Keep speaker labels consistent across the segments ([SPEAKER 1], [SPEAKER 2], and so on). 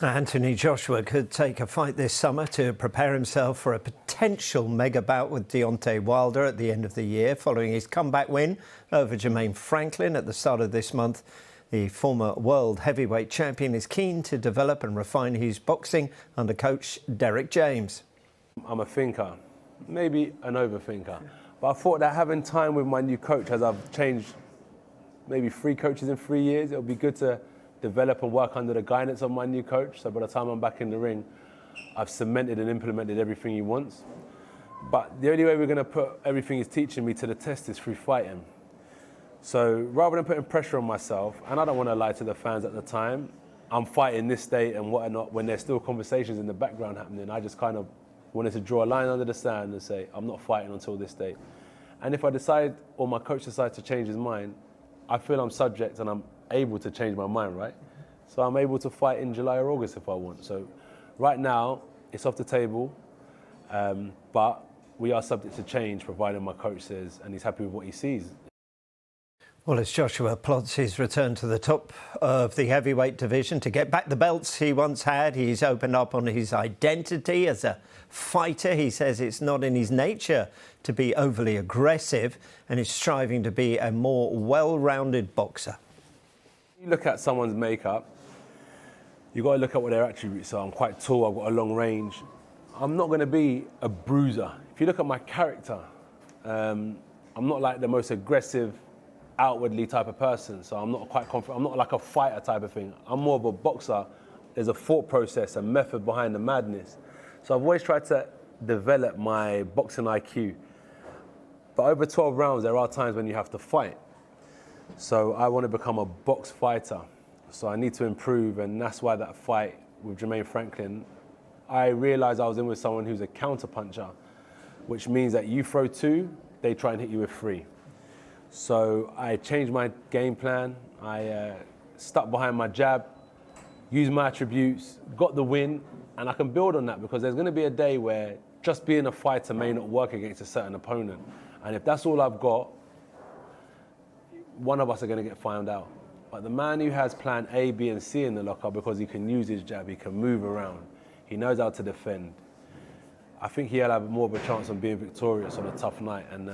[SPEAKER 1] Anthony Joshua could take a fight this summer to prepare himself for a potential mega bout with Deontay Wilder at the end of the year, following his comeback win over Jermaine Franklin at the start of this month. The former world heavyweight champion is keen to develop and refine his boxing under coach Derek James.
[SPEAKER 2] I'm a thinker, maybe an overthinker, but I thought that having time with my new coach, as I've changed maybe 3 coaches in 3 years, it'll be good to develop and work under the guidance of my new coach. So by the time I'm back in the ring, I've cemented and implemented everything he wants. But the only way we're going to put everything he's teaching me to the test is through fighting. So rather than putting pressure on myself, and I don't want to lie to the fans at the time, I'm fighting this date and whatnot when there's still conversations in the background happening. I just kind of wanted to draw a line under the sand and say, I'm not fighting until this date. And if I decide, or my coach decides to change his mind, I feel I'm subject and I'm able to change my mind, right? So I'm able to fight in July or August if I want. So right now, it's off the table, but we are subject to change, providing my coach says, and he's happy with what he sees.
[SPEAKER 1] Well, as Joshua plots his return to the top of the heavyweight division to get back the belts he once had, he's opened up on his identity as a fighter. He says it's not in his nature to be overly aggressive and is striving to be a more well-rounded boxer.
[SPEAKER 2] You look at someone's makeup, you've got to look at what their attributes are. I'm quite tall, I've got a long range. I'm not going to be a bruiser. If you look at my character, I'm not like the most aggressive, outwardly type of person, so I'm not quite confident. I'm not like a fighter type of thing. I'm more of a boxer. There's a thought process, a method behind the madness. So I've always tried to develop my boxing IQ. But over 12 rounds, there are times when you have to fight. So I want to become a box fighter. So I need to improve, and that's why that fight with Jermaine Franklin, I realized I was in with someone who's a counter puncher, which means that you throw 2, they try and hit you with 3. So I changed my game plan. I stuck behind my jab, used my attributes, got the win, and I can build on that because there's going to be a day where just being a fighter may not work against a certain opponent. And if that's all I've got, one of us are going to get found out. But the man who has plan A, B, and C in the locker, because he can use his jab, he can move around, he knows how to defend, I think he'll have more of a chance on being victorious on a tough night. And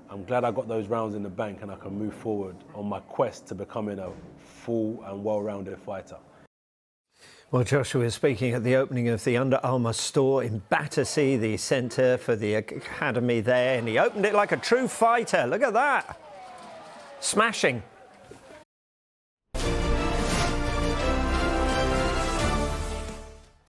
[SPEAKER 2] I'm glad I got those rounds in the bank and I can move forward on my quest to becoming a full and well-rounded fighter.
[SPEAKER 1] Well, Joshua is speaking at the opening of the Under Armour store in Battersea, the centre for the academy there, and he opened it like a true fighter. Look at that. Smashing.